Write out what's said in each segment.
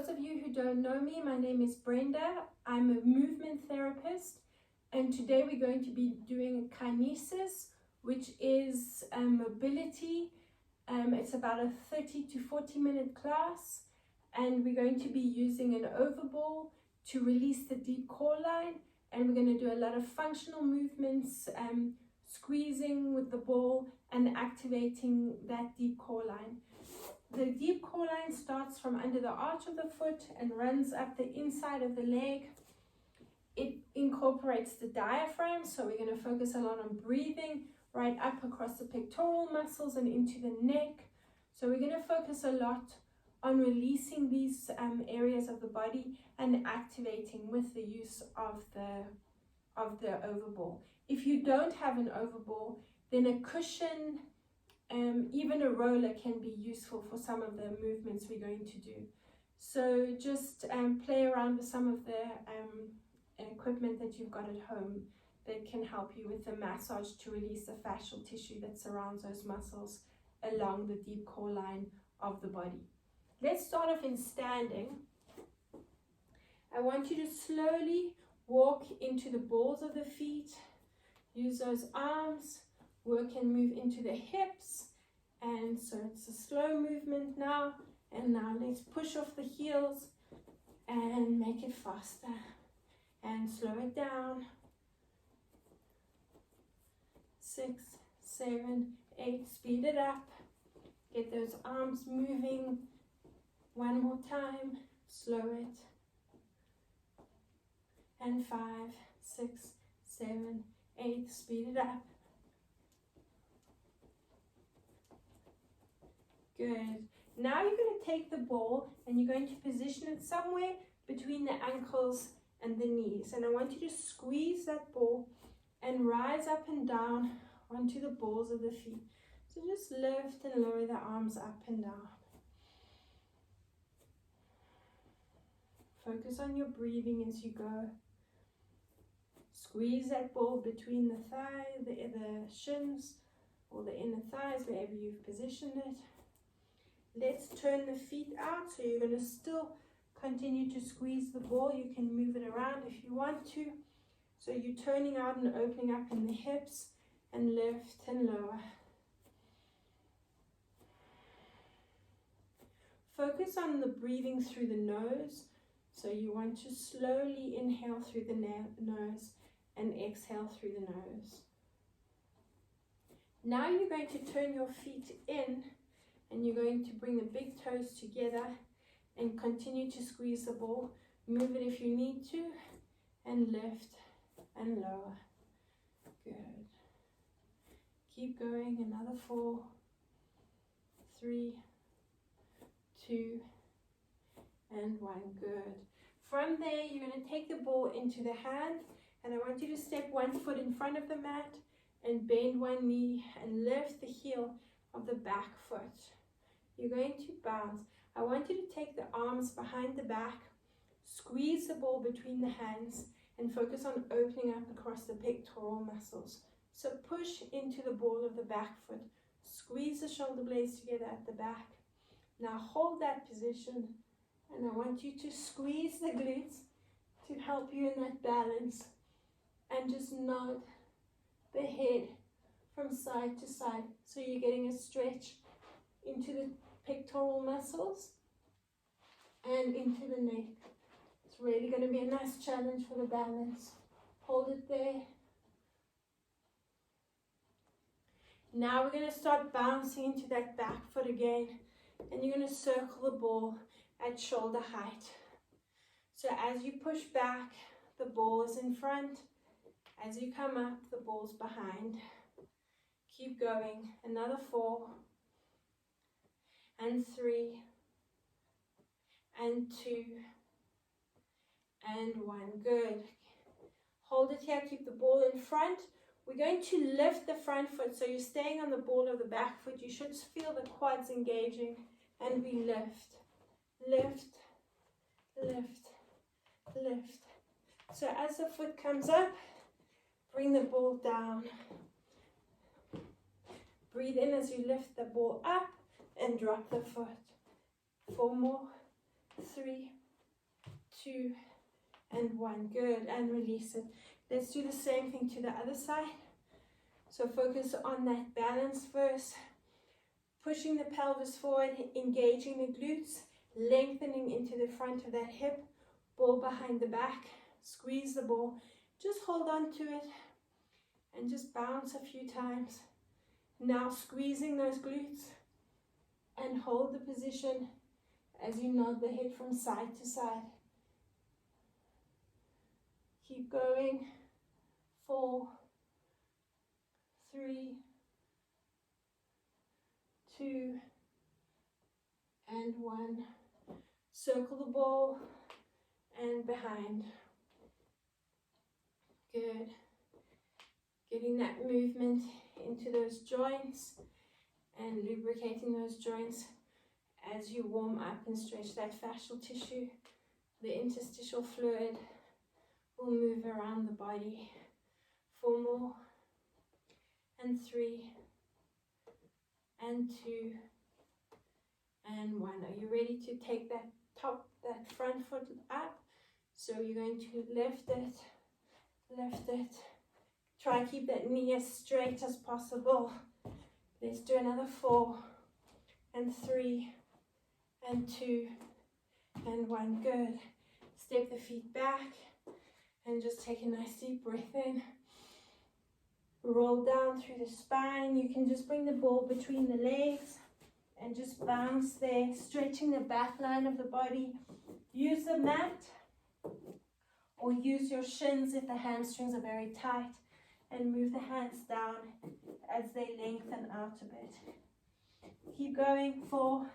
those of you who don't know me, my name is Brenda. I'm a movement therapist, and today we're going to be doing Kinesis, which is mobility. It's about a 30 to 40 minute class, and we're going to be using an overball to release the deep core line, and we're going to do a lot of functional movements, squeezing with the ball and activating that deep core line. The deep core line starts from under the arch of the foot and runs up the inside of the leg. It incorporates the diaphragm, so we're going to focus a lot on breathing right up across the pectoral muscles and into the neck. So we're going to focus a lot on releasing these areas of the body and activating with the use of the overball. If you don't have an overball, then a cushion, even a roller can be useful for some of the movements we're going to do. So just play around with some of the equipment that you've got at home that can help you with the massage to release the fascial tissue that surrounds those muscles along the deep core line of the body. Let's start off in standing. I want you to slowly walk into the balls of the feet. Use those arms. Work and move into the hips. And so it's a slow movement now. And now let's push off the heels and make it faster. And slow it down. 6, 7, 8. Speed it up. Get those arms moving. One more time. Slow it. And 5, 6, 7, 8. Speed it up. Good. Now you're going to take the ball and you're going to position it somewhere between the ankles and the knees. And I want you to squeeze that ball and rise up and down onto the balls of the feet. So just lift and lower the arms up and down. Focus on your breathing as you go. Squeeze that ball between the thigh, the shins, or the inner thighs, wherever you've positioned it. Let's turn the feet out, so you're going to still continue to squeeze the ball. You can move it around if you want to. So you're turning out and opening up in the hips, and lift and lower. Focus on the breathing through the nose. So you want to slowly inhale through the nose and exhale through the nose. Now you're going to turn your feet in, and you're going to bring the big toes together and continue to squeeze the ball. Move it if you need to, and lift and lower. Good. Keep going. Another 4, 3, 2, and 1. Good. From there, you're going to take the ball into the hand, and I want you to step one foot in front of the mat and bend one knee and lift the heel of the back foot. You're going to bounce. I want you to take the arms behind the back, squeeze the ball between the hands, and focus on opening up across the pectoral muscles. So push into the ball of the back foot. Squeeze the shoulder blades together at the back. Now hold that position, and I want you to squeeze the glutes to help you in that balance, and just nod the head from side to side. So you're getting a stretch into the pectoral muscles and into the neck. It's really going to be a nice challenge for the balance. Hold it there. Now we're going to start bouncing into that back foot again, and you're going to circle the ball at shoulder height. So as you push back, the ball is in front. As you come up, the ball's behind. Keep going. Another 4, and 3, and 2, and 1. Good. Hold it here. Keep the ball in front. We're going to lift the front foot, so you're staying on the ball of the back foot. You should feel the quads engaging, and we lift, lift, lift, lift. So as the foot comes up, bring the ball down. Breathe in as you lift the ball up and drop the foot. 4 more, 3, 2, and 1. Good, and release it. Let's do the same thing to the other side. So focus on that balance first. Pushing the pelvis forward, engaging the glutes, lengthening into the front of that hip, ball behind the back, squeeze the ball, just hold on to it and just bounce a few times. Now squeezing those glutes and hold the position as you nod the head from side to side. Keep going. 4, 3, 2, and 1. Circle the ball and behind. Good. Getting that movement into those joints and lubricating those joints as you warm up and stretch that fascial tissue. The interstitial fluid will move around the body. 4 more, and 3, and 2, and 1. Are you ready to take that front foot up? So you're going to lift it. Try and keep that knee as straight as possible. Let's do another 4, and 3, and 2, and 1. Good. Step the feet back and just take a nice deep breath in. Roll down through the spine. You can just bring the ball between the legs and just bounce there, stretching the back line of the body. Use the mat or use your shins if the hamstrings are very tight, and move the hands down as they lengthen out a bit. Keep going. 4,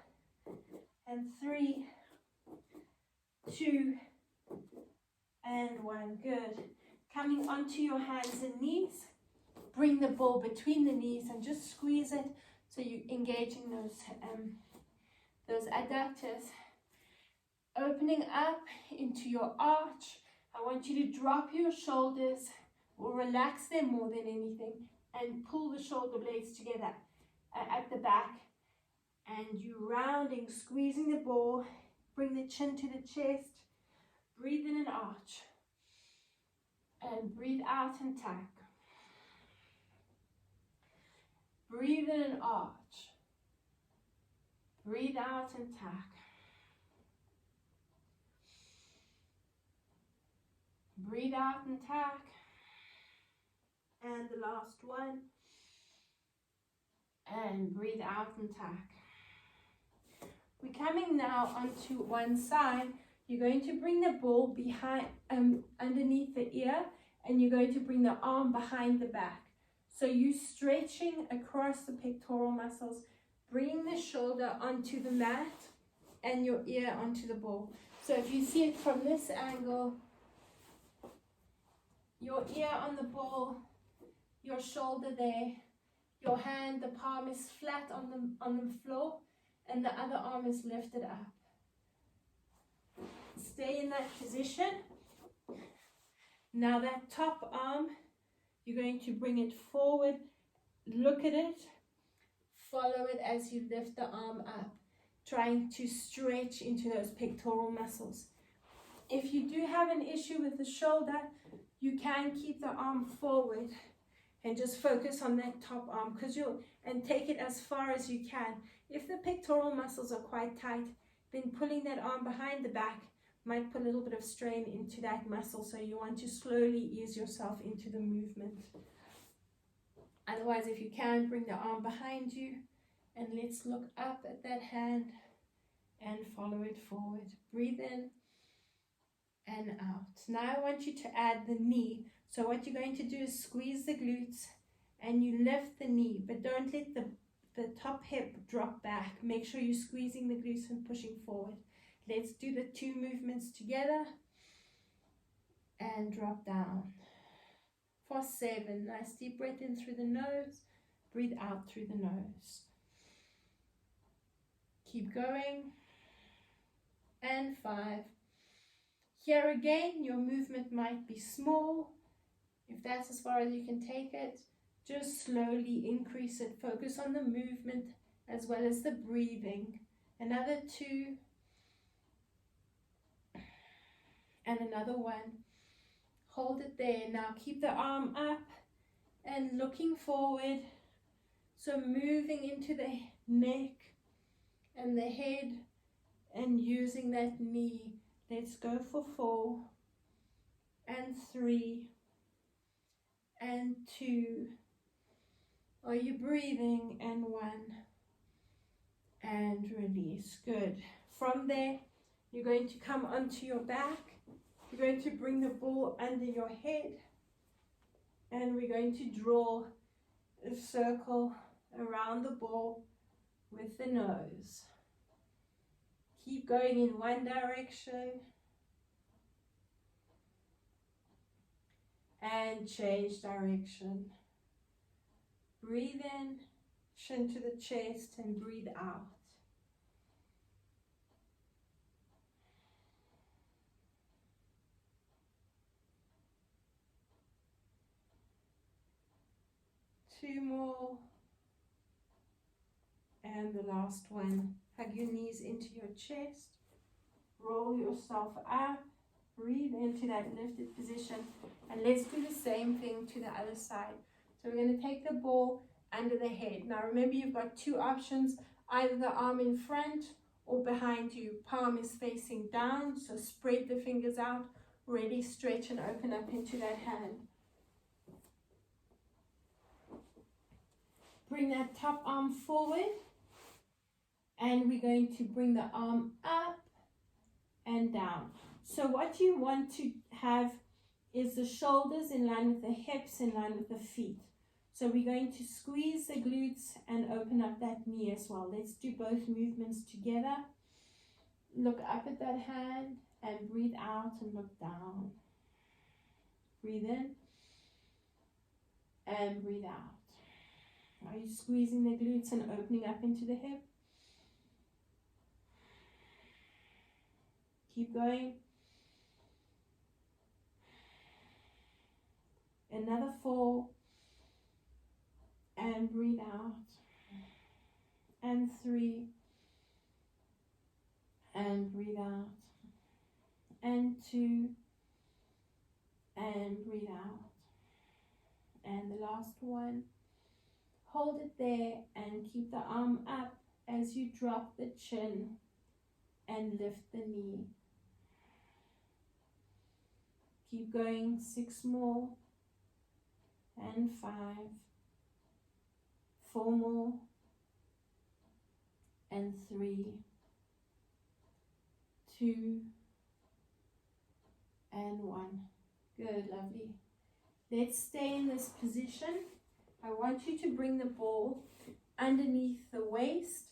and 3, 2, and 1. Good. Coming onto your hands and knees. Bring the ball between the knees and just squeeze it so you're engaging those adductors. Opening up into your arch. I want you to drop your shoulders or relax them more than anything and pull the shoulder blades together at the back. And you rounding, squeezing the ball. Bring the chin to the chest. Breathe in an arch. And breathe out and tack. Breathe in an arch. Breathe out and tack. Breathe out and tack. And the last one. And breathe out and tack. We're coming now onto one side. You're going to bring the ball behind, underneath the ear, and you're going to bring the arm behind the back. So you're stretching across the pectoral muscles, bringing the shoulder onto the mat and your ear onto the ball. So if you see it from this angle, your ear on the ball, your shoulder there, your hand, the palm is flat on the floor, and the other arm is lifted up. Stay in that position. Now that top arm, you're going to bring it forward, look at it, follow it as you lift the arm up, trying to stretch into those pectoral muscles. If you do have an issue with the shoulder, you can keep the arm forward and just focus on that top arm, and take it as far as you can. If the pectoral muscles are quite tight, then pulling that arm behind the back might put a little bit of strain into that muscle, so you want to slowly ease yourself into the movement. Otherwise, if you can, bring the arm behind you, and let's look up at that hand and follow it forward. Breathe in and out. Now I want you to add the knee. So what you're going to do is squeeze the glutes and you lift the knee, but don't let the top hip drop back. Make sure you're squeezing the glutes and pushing forward. Let's do the 2 movements together and drop down. For 7, nice deep breath in through the nose, breathe out through the nose. Keep going. And 5. Here again, your movement might be small. If that's as far as you can take it, just slowly increase it. Focus on the movement as well as the breathing. Another 2. and another one. Hold it there. Now keep the arm up and looking forward. So moving into the neck and the head and using that knee. Let's go for 4 and 3 and 2. Are you breathing? And 1 and release. Good. From there, you're going to come onto your back. You're going to bring the ball under your head, and we're going to draw a circle around the ball with the nose. Keep going in one direction and change direction. Breathe in, chin to the chest, and breathe out. Two more. And the last one. Hug your knees into your chest. Roll yourself up. Breathe into that lifted position. And let's do the same thing to the other side. So we're going to take the ball under the head. Now remember, you've got two options. Either the arm in front or behind you. Palm is facing down. So spread the fingers out. Really stretch and open up into that hand. Bring that top arm forward, and we're going to bring the arm up and down. So what you want to have is the shoulders in line with the hips, in line with the feet. So we're going to squeeze the glutes and open up that knee as well. Let's do both movements together. Look up at that hand and breathe out and look down. Breathe in and breathe out. Are you squeezing the glutes and opening up into the hip? Keep going. Another 4. And breathe out. And 3. And breathe out. And 2. And breathe out. And the last one. Hold it there and keep the arm up as you drop the chin and lift the knee. Keep going. 6 more. And 5. 4 more. And 3. 2. And 1. Good, lovely. Let's stay in this position. I want you to bring the ball underneath the waist.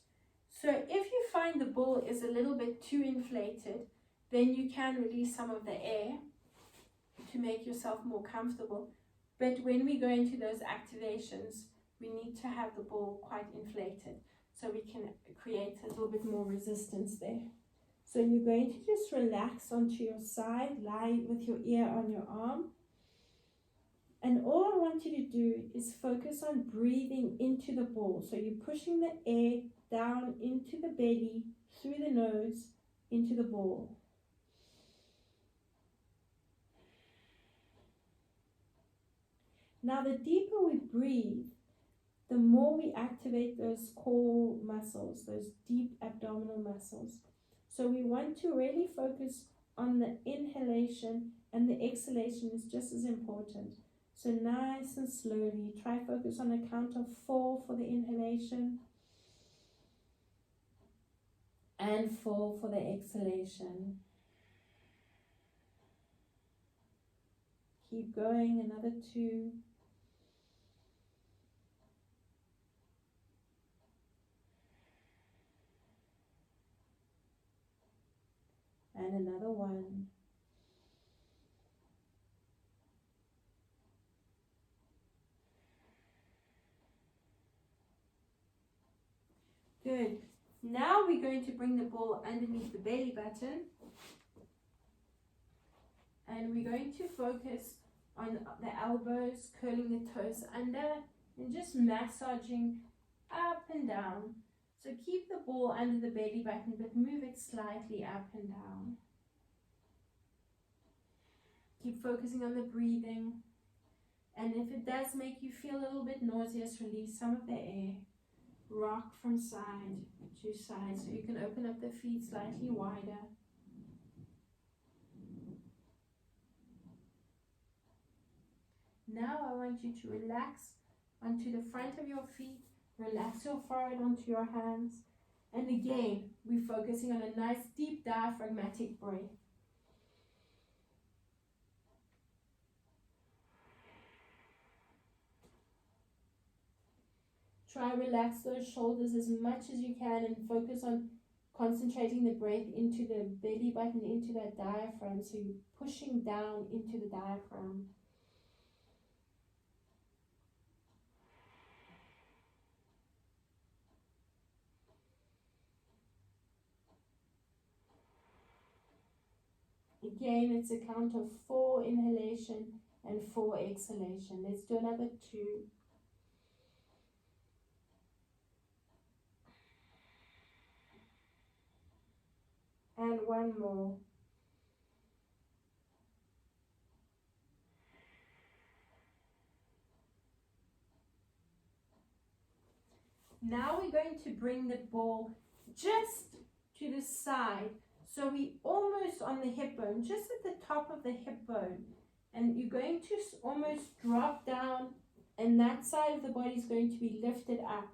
So if you find the ball is a little bit too inflated, then you can release some of the air to make yourself more comfortable. But when we go into those activations, we need to have the ball quite inflated so we can create a little bit more resistance there. So you're going to just relax onto your side, lie with your ear on your arm. And all I want you to do is focus on breathing into the ball. So you're pushing the air down into the belly, through the nose, into the ball. Now the deeper we breathe, the more we activate those core muscles, those deep abdominal muscles. So we want to really focus on the inhalation, and the exhalation is just as important. So nice and slowly, try focus on a count of 4 for the inhalation and 4 for the exhalation. Keep going, another 2. And another 1. Good. Now we're going to bring the ball underneath the belly button. And we're going to focus on the elbows, curling the toes under, and just massaging up and down. So keep the ball under the belly button, but move it slightly up and down. Keep focusing on the breathing. And if it does make you feel a little bit nauseous, release some of the air. Rock from side to side so you can open up the feet slightly wider. Now I want you to relax onto the front of your feet, relax your forehead onto your hands, and again, we're focusing on a nice deep diaphragmatic breath. Try relax those shoulders as much as you can and focus on concentrating the breath into the belly button, into that diaphragm, so you're pushing down into the diaphragm. Again, it's a count of 4 inhalation and 4 exhalation. Let's do another 2. And 1 more. Now we're going to bring the ball just to the side. So we almost on the hip bone, just at the top of the hip bone. And you're going to almost drop down, and that side of the body is going to be lifted up.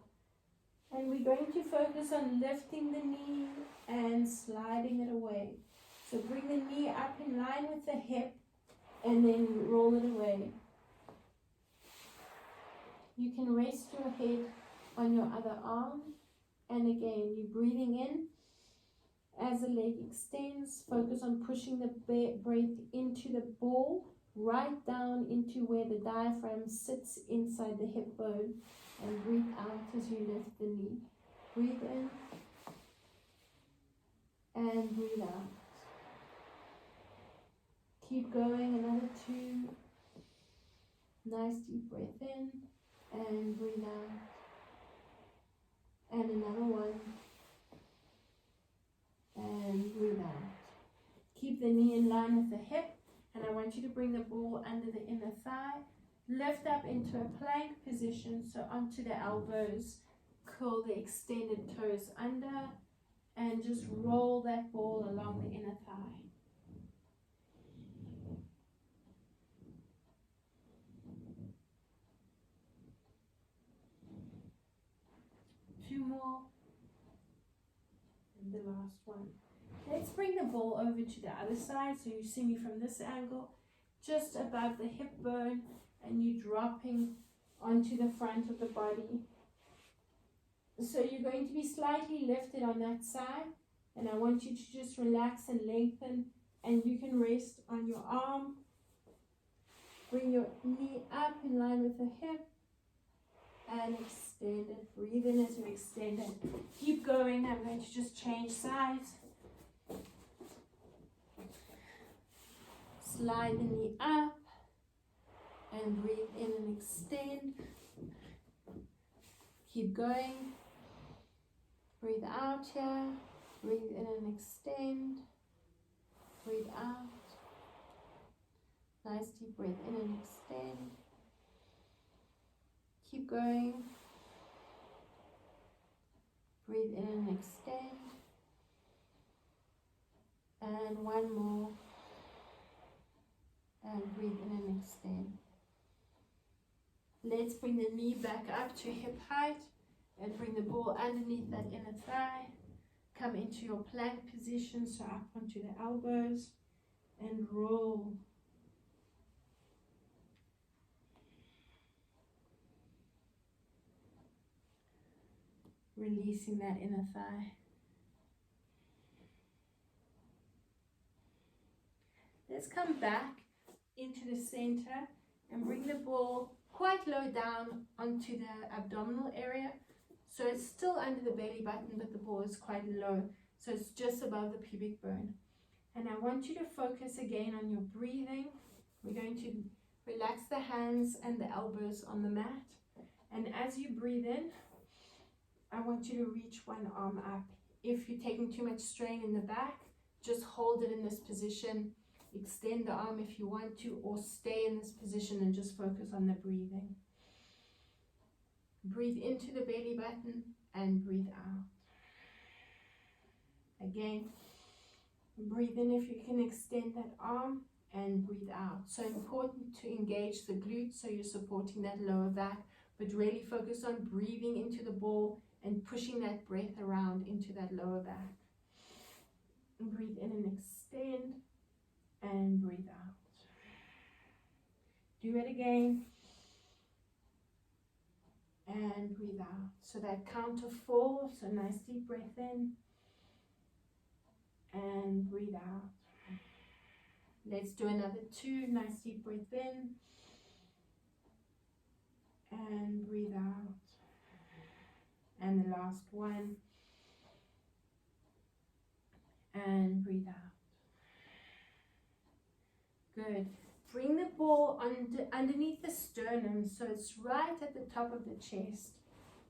And we're going to focus on lifting the knee and sliding it away. So bring the knee up in line with the hip and then roll it away. You can rest your head on your other arm. And again, you're breathing in. As the leg extends, focus on pushing the breath into the ball, right down into where the diaphragm sits inside the hip bone, and breathe out as you lift the knee. Breathe in and breathe out. Keep going, another 2. Nice deep breath in and breathe out. And another 1. And breathe out. Keep the knee in line with the hip, and I want you to bring the ball under the inner thigh. Lift up into a plank position, so onto the elbows. Curl the extended toes under, and just roll that ball along the inner thigh. Two more. And the last one. Let's bring the ball over to the other side, so you see me from this angle, just above the hip bone, and you're dropping onto the front of the body. So you're going to be slightly lifted on that side, and I want you to just relax and lengthen, and you can rest on your arm. Bring your knee up in line with the hip and extend it. Breathe in as you extend it. Keep going. I'm going to just change sides. Slide the knee up and breathe in and extend. Keep going. Breathe out here. Breathe in and extend. Breathe out. Nice deep breath in and extend. Keep going. Breathe in and extend. And 1 more. And breathe in and extend. Let's bring the knee back up to hip height and bring the ball underneath that inner thigh. Come into your plank position, so up onto the elbows, and roll. Releasing that inner thigh. Let's come back into the center and bring the ball quite low down onto the abdominal area. So it's still under the belly button, but the ball is quite low. So it's just above the pubic bone. And I want you to focus again on your breathing. We're going to relax the hands and the elbows on the mat. And as you breathe in, I want you to reach one arm up. If you're taking too much strain in the back, just hold it in this position Extend the arm if you want to, or stay in this position and just focus on the breathing. Breathe into the belly button and breathe out. Again, breathe in if you can extend that arm and breathe out. So important to engage the glutes so you're supporting that lower back, but really focus on breathing into the ball and pushing that breath around into that lower back. Breathe in and extend and breathe out. Do it again. And breathe out. So that count of 4, so nice deep breath in. And breathe out. Let's do another 2, nice deep breath in. And breathe out. And the last one. And breathe out. Good. Bring the ball underneath the sternum, so it's right at the top of the chest.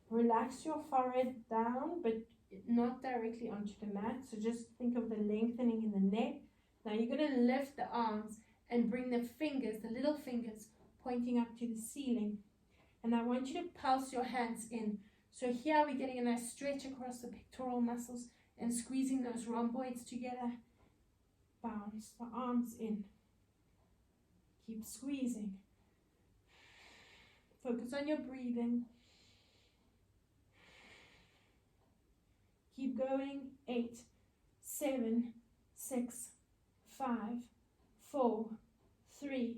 Relax your forehead down, but not directly onto the mat. So just think of the lengthening in the neck. Now you're going to lift the arms and bring the fingers, the little fingers, pointing up to the ceiling. And I want you to pulse your hands in. So here we're getting a nice stretch across the pectoral muscles and squeezing those rhomboids together. Bounce the arms in. Keep squeezing. Focus on your breathing. Keep going. 8, 7, 6, 5, 4, 3,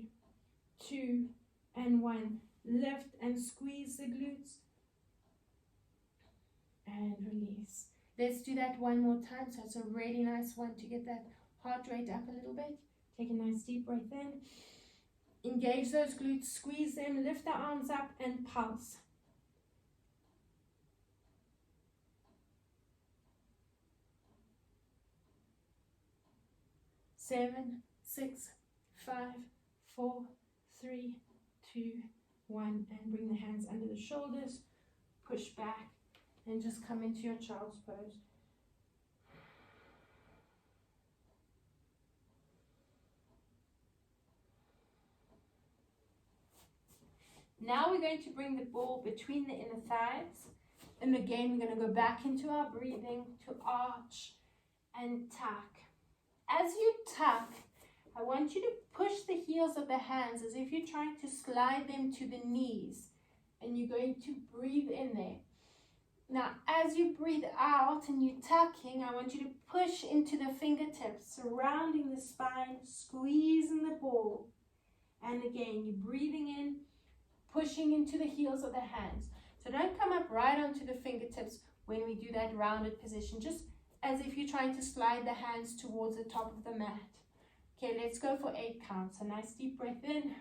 2, and 1. Lift and squeeze the glutes. And release. Let's do that one more time. So it's a really nice one to get that heart rate up a little bit. Take a nice deep breath in. Engage those glutes, squeeze them, lift the arms up and pulse. 7, 6, 5, 4, 3, 2, 1, and bring the hands under the shoulders, push back, and just come into your child's pose. Now we're going to bring the ball between the inner thighs, and again we're going to go back into our breathing to arch and tuck. As you tuck, I want you to push the heels of the hands as if you're trying to slide them to the knees, and you're going to breathe in there. Now as you breathe out and you're tucking, I want you to push into the fingertips, surrounding the spine, squeezing the ball. And again, you're breathing in, pushing into the heels of the hands. So don't come up right onto the fingertips when we do that rounded position, just as if you're trying to slide the hands towards the top of the mat. Okay, let's go for 8 counts. A nice deep breath in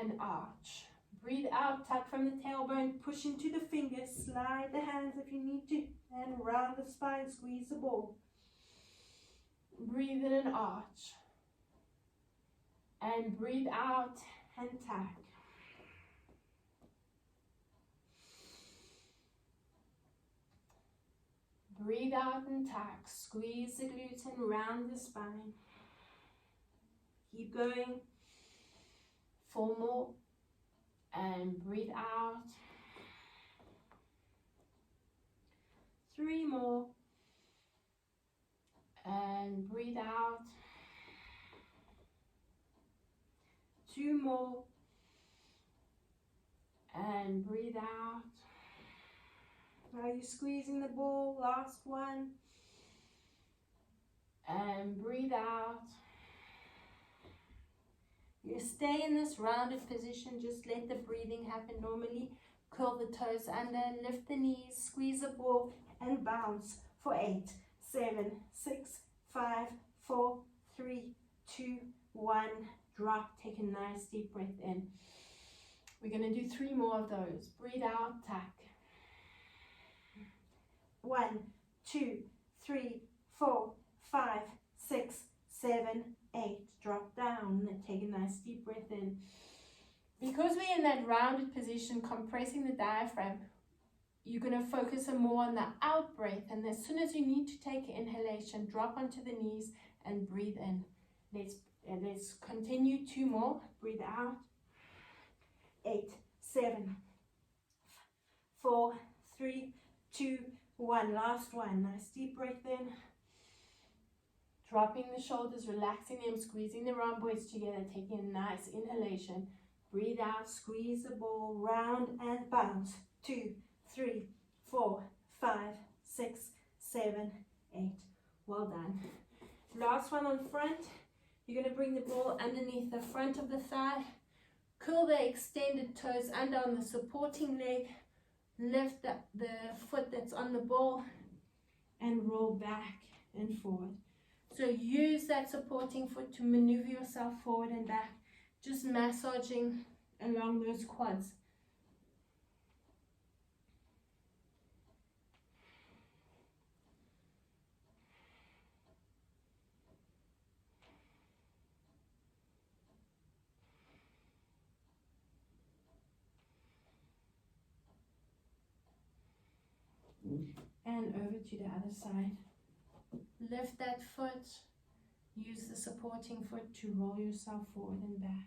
and arch. Breathe out, tuck from the tailbone, push into the fingers, slide the hands if you need to, and round the spine, squeeze the ball. Breathe in and arch. And breathe out and tuck. Breathe out and tuck. Squeeze the glutes and round the spine. Keep going. 4 more. And breathe out. 3 more. And breathe out. 2 more. And breathe out. Now you're squeezing the ball, last one. And breathe out. You stay in this rounded position, just let the breathing happen normally. Curl the toes under, lift the knees, squeeze the ball, and bounce for 8, 7, 6, 5, 4, 3, 2, 1. Drop, take a nice deep breath in. We're going to do 3 more of those. Breathe out, tuck. 1, 2, 3, 4, 5, 6, 7, 8. Drop down and take a nice deep breath in. Because we're in that rounded position, compressing the diaphragm, you're going to focus more on the out breath. And as soon as you need to take an inhalation, drop onto the knees and breathe in. Let's continue. 2 more. Breathe out. 8, 7, 4, 3, 2, 1. Last one. Nice deep breath in. Dropping the shoulders, relaxing them, squeezing the rhomboids together, taking a nice inhalation. Breathe out, squeeze the ball, round and bounce. 2, 3, 4, 5, 6, 7, 8. Well done. Last one on front. You're going to bring the ball underneath the front of the thigh. Curl the extended toes under on the supporting leg. Lift the foot that's on the ball and roll back and forward. So use that supporting foot to maneuver yourself forward and back, just massaging along those quads. And over to the other side. Lift that foot. Use the supporting foot to roll yourself forward and back.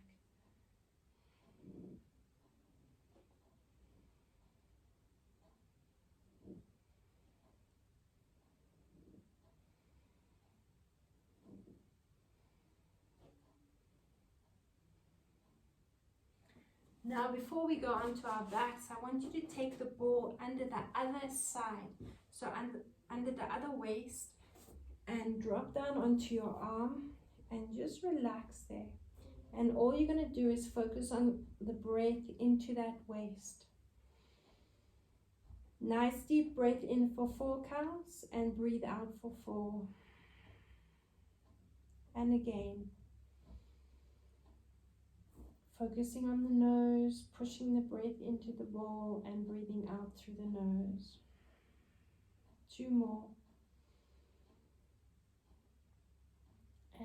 Now before we go on to our backs, I want you to take the ball under the other side. So under the other waist, and drop down onto your arm and just relax there. And all you're going to do is focus on the breath into that waist. Nice deep breath in for 4 counts and breathe out for 4. And again. Focusing on the nose, pushing the breath into the ball and breathing out through the nose. 2 more.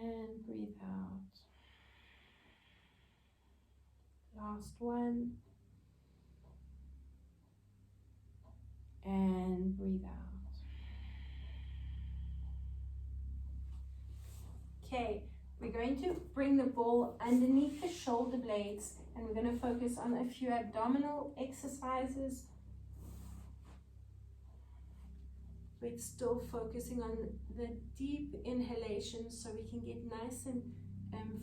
And breathe out. Last one. And breathe out. Okay, we're going to bring the ball underneath the shoulder blades and we're going to focus on a few abdominal exercises. We're still focusing on the deep inhalation so we can get nice and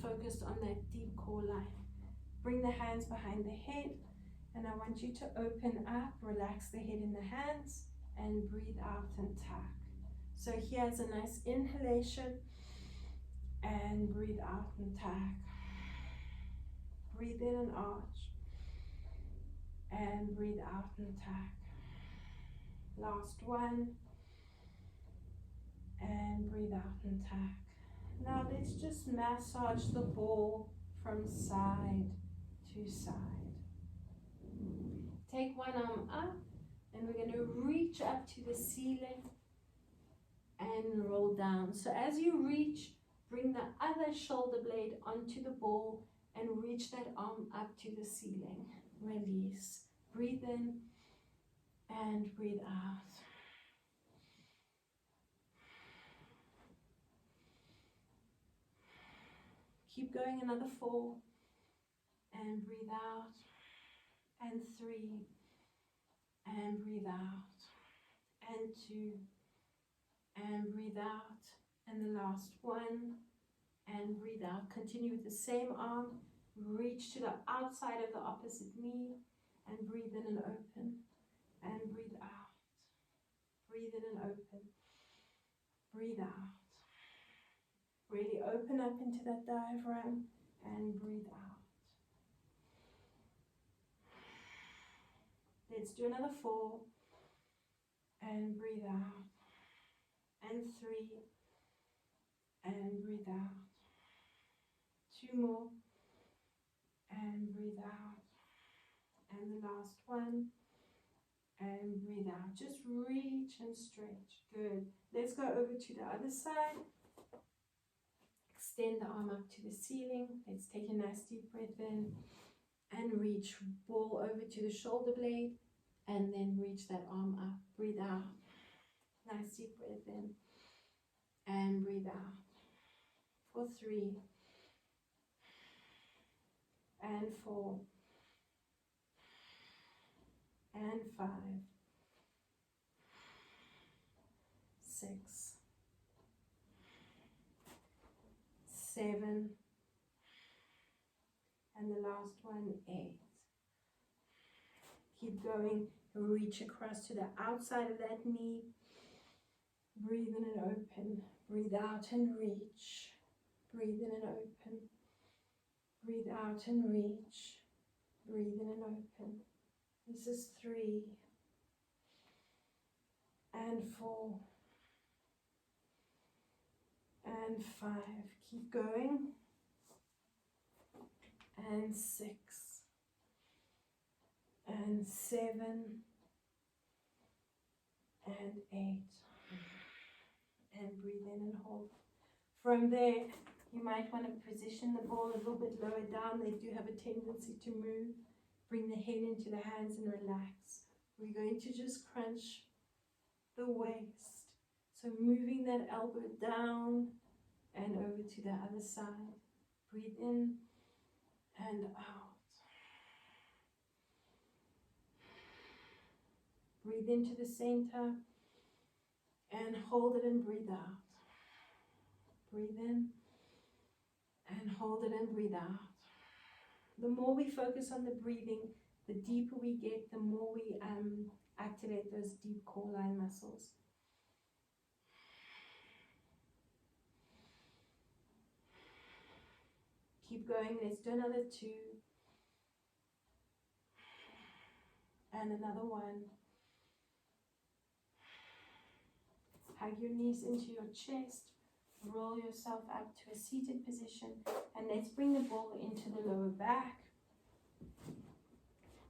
focused on that deep core line. Bring the hands behind the head and I want you to open up, relax the head in the hands and breathe out and tuck. So here's a nice inhalation and breathe out and tuck. Breathe in and arch and breathe out and tuck. Last one. And breathe out and tuck. Now let's just massage the ball from side to side. Take one arm up and we're going to reach up to the ceiling and roll down. So as you reach, bring the other shoulder blade onto the ball and reach that arm up to the ceiling. Release. Breathe in and breathe out. Keep going, another 4, and breathe out, and 3, and breathe out, and 2, and breathe out, and the last 1, and breathe out. Continue with the same arm, reach to the outside of the opposite knee, and breathe in and open, and breathe out. Breathe in and open, breathe out. Really open up into that diaphragm and breathe out. Let's do another 4 and breathe out. And 3 and breathe out. 2 more and breathe out. And the last one and breathe out. Just reach and stretch. Good. Let's go over to the other side. Extend the arm up to the ceiling. Let's take a nice deep breath in and reach ball over to the shoulder blade and then reach that arm up. Breathe out. Nice deep breath in and breathe out. for 3, and 4, and 5, 6, 7, and the last one, 8. Keep going. Reach across to the outside of that knee. Breathe in and open. Breathe out and reach. Breathe in and open. Breathe out and reach. Breathe in and open. This is 3 and 4 and 5. Keep going. And 6 and 7 and 8. And breathe in and hold. From there, you might want to position the ball a little bit lower down. They do have a tendency to move. Bring the head into the hands and relax. We're going to just crunch the waist. So moving that elbow down and over to the other side. Breathe in and out. Breathe into the center and hold it and breathe out. Breathe in and hold it and breathe out. The more we focus on the breathing, the deeper we get, the more we activate those deep core line muscles. Keep going. Let's do another 2 and another 1. Hug your knees into your chest. Roll yourself up to a seated position, and let's bring the ball into the lower back.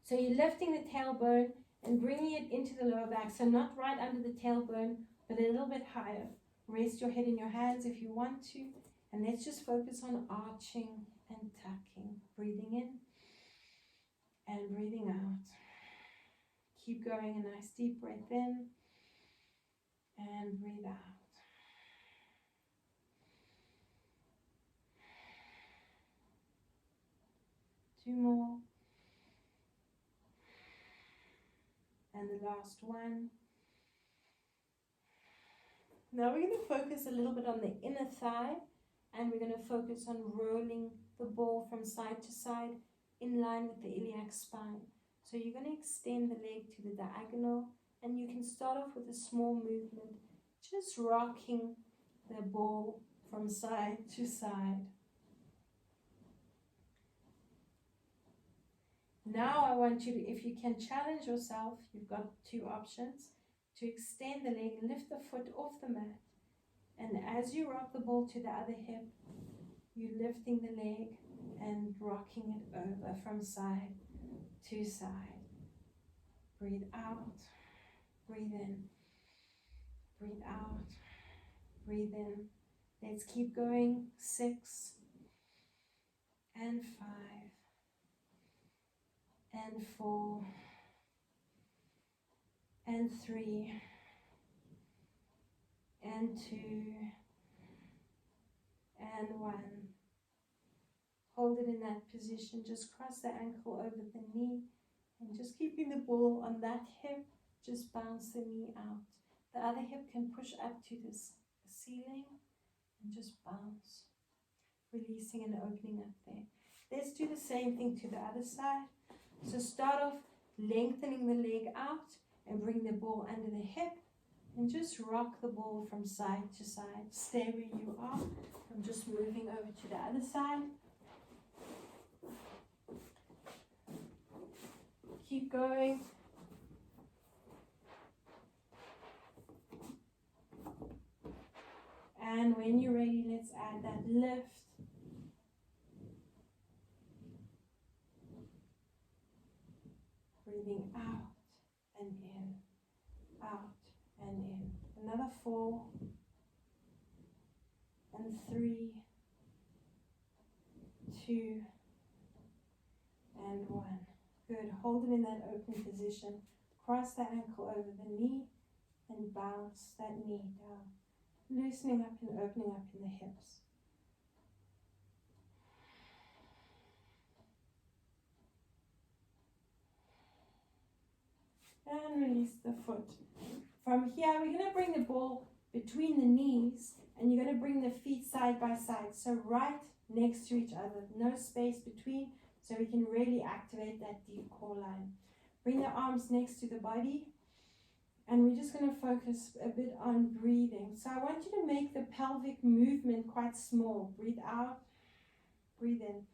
So you're lifting the tailbone and bringing it into the lower back, so not right under the tailbone, but a little bit higher. Rest your head in your hands if you want to, and let's just focus on arching and tucking. Breathing in and breathing out. Keep going, a nice deep breath in and breathe out. Two more. And the last one. Now we're going to focus a little bit on the inner thigh, and we're going to focus on rolling the ball from side to side in line with the iliac spine. So you're going to extend the leg to the diagonal, and you can start off with a small movement, just rocking the ball from side to side. Now I want you to, if you can challenge yourself, you've got 2 options, to extend the leg, lift the foot off the mat, and as you rock the ball to the other hip, you're lifting the leg and rocking it over from side to side. Breathe out, breathe in, breathe out, breathe in. Let's keep going. 6 and 5 and 4 and 3 and 2 and 1. Hold it in that position. Just cross the ankle over the knee and just keeping the ball on that hip. Just bounce the knee out. The other hip can push up to the ceiling and just bounce, releasing and opening up there. Let's do the same thing to the other side. So start off lengthening the leg out and bring the ball under the hip and just rock the ball from side to side. Stay where you are. I'm just moving over to the other side. Keep going. And when you're ready, let's add that lift. Breathing out and in, out and in. Another 4 and 3, 2 and 1. Good. Hold it in that open position. Cross the ankle over the knee and bounce that knee down. Loosening up and opening up in the hips. and release the foot. From here, we're going to bring the ball between the knees, and you're going to bring the feet side by side, so right next to each other, no space between, so we can really activate that deep core line. Bring the arms next to the body, and we're just going to focus a bit on breathing. So I want you to make the pelvic movement quite small. Breathe out, breathe in.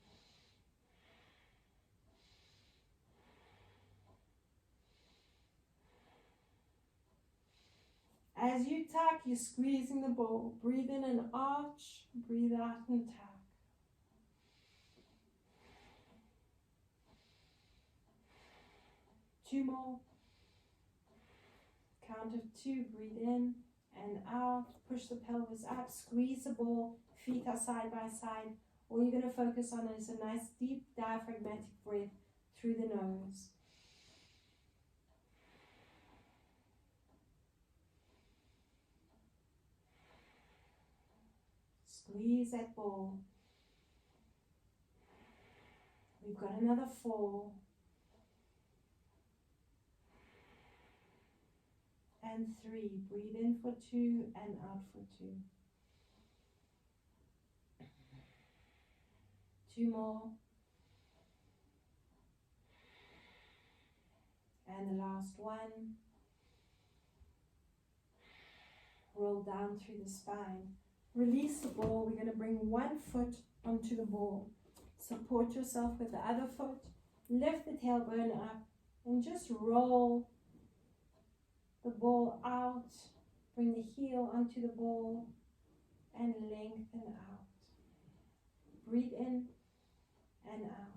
As you tuck, you're squeezing the ball. Breathe in and arch, breathe out and tuck. Two more. Count of two, breathe in and out. Push the pelvis up, squeeze the ball, feet are side by side. All you're going to focus on is a nice deep diaphragmatic breath through the nose. Squeeze that ball. We've got another 4. And 3. Breathe in for 2 and out for 2. 2 more. And the last one. Roll down through the spine. Release the ball. We're going to bring one foot onto the ball. Support yourself with the other foot. Lift the tailbone up and just roll the ball out. Bring the heel onto the ball and lengthen out. Breathe in and out.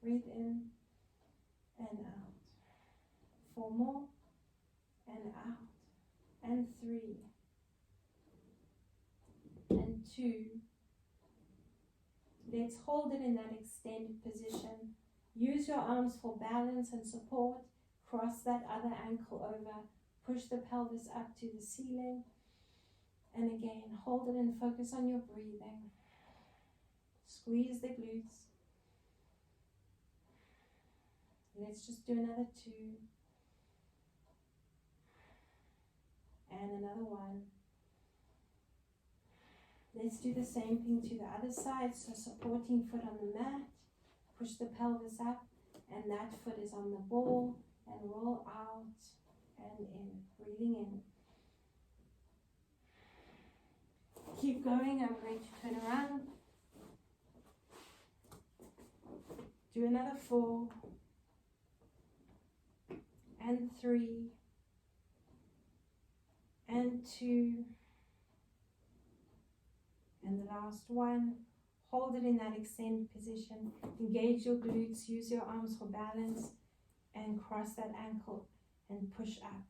Breathe in and out. 4 more and out. And 3 and 2. Let's hold it in that extended position. Use your arms for balance and support. Cross that other ankle over. Push the pelvis up to the ceiling. And again, hold it and focus on your breathing. Squeeze the glutes. Let's just do another 2. And another 1. Let's do the same thing to the other side. So supporting foot on the mat. Push the pelvis up. And that foot is on the ball. And roll out and in. Breathing in. Keep going. I'm going to turn around. Do another 4. And 3. And 2. And the last one. Hold it in that extended position. Engage your glutes. Use your arms for balance. And cross that ankle and push up.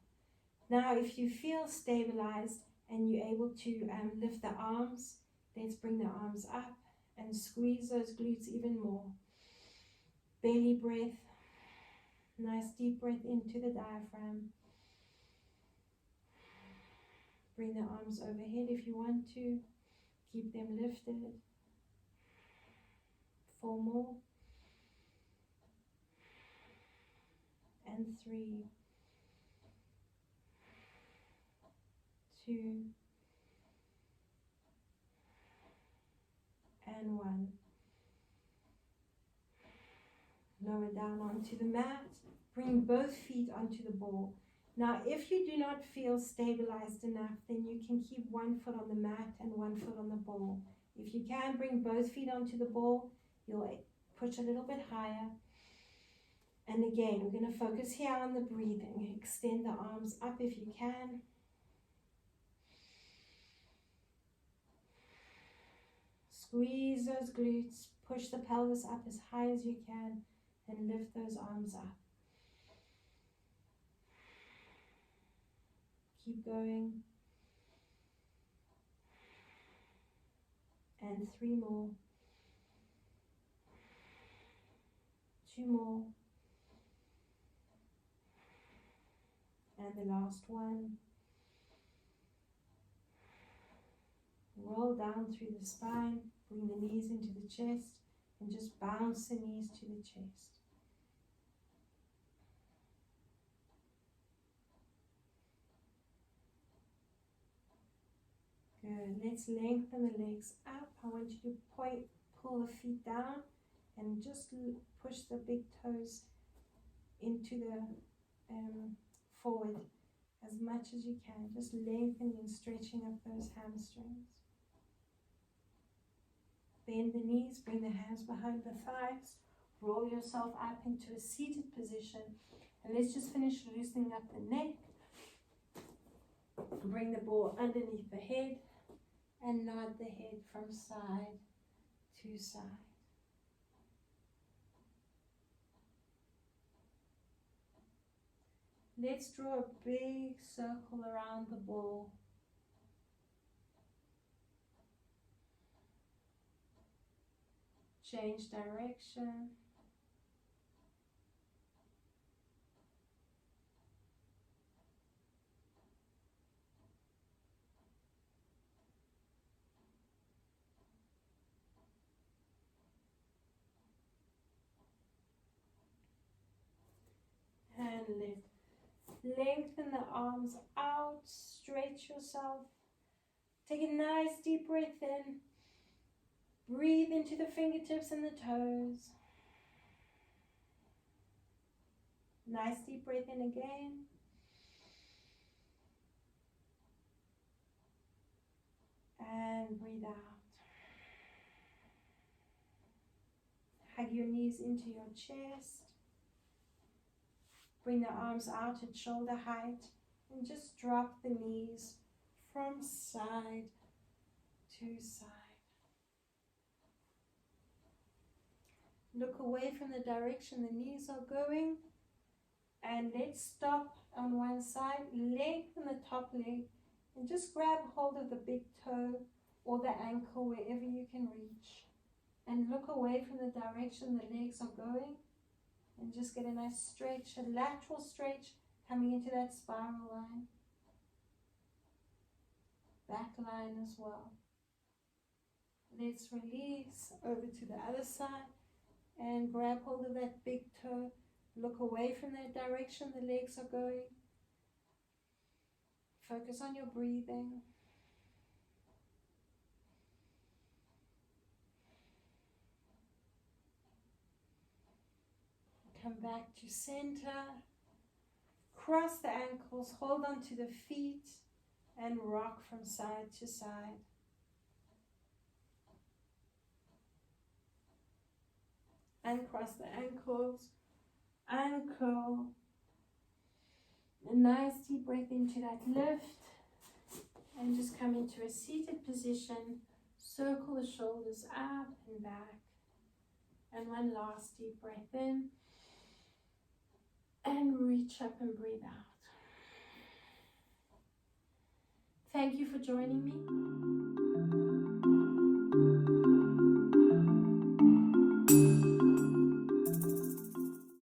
Now if you feel stabilized and you're able to lift the arms, let's bring the arms up and squeeze those glutes even more. Belly breath. Nice deep breath into the diaphragm. Bring the arms overhead if you want to. Keep them lifted. 4 more. And 3. 2. And 1. Lower down onto the mat. Bring both feet onto the ball. Now, if you do not feel stabilized enough, then you can keep one foot on the mat and one foot on the ball. If you can bring both feet onto the ball, you'll push a little bit higher. And again, we're going to focus here on the breathing. Extend the arms up if you can. Squeeze those glutes. Push the pelvis up as high as you can and lift those arms up. Keep going. And 3 more. 2 more. And the last one. Roll down through the spine, bring the knees into the chest, and just bounce the knees to the chest. Good. Let's lengthen the legs up. I want you to pull the feet down and just push the big toes into the forward as much as you can. Just lengthening and stretching up those hamstrings. Bend the knees, bring the hands behind the thighs. Roll yourself up into a seated position. And let's just finish loosening up the neck. Bring the ball underneath the head and nod the head from side to side. Let's draw a big circle around the ball. Change direction. And lift. Lengthen the arms out, stretch yourself. Take a nice deep breath in. Breathe into the fingertips and the toes. Nice deep breath in again. And breathe out. Hug your knees into your chest. Bring the arms out at shoulder height and just drop the knees from side to side. Look away from the direction the knees are going, and let's stop on one side, lengthen the top leg and just grab hold of the big toe or the ankle wherever you can reach, and look away from the direction the legs are going. And just get a nice stretch, a lateral stretch coming into that spiral line. Back line as well. Let's release over to the other side and grab hold of that big toe. Look away from that direction the legs are going. Focus on your breathing. Come back to center. Cross the ankles, hold on to the feet and rock from side to side. Uncross the ankles, uncurl. A nice deep breath into that lift and just come into a seated position. Circle the shoulders up and back. And one last deep breath in. And reach up and breathe out. Thank you for joining me.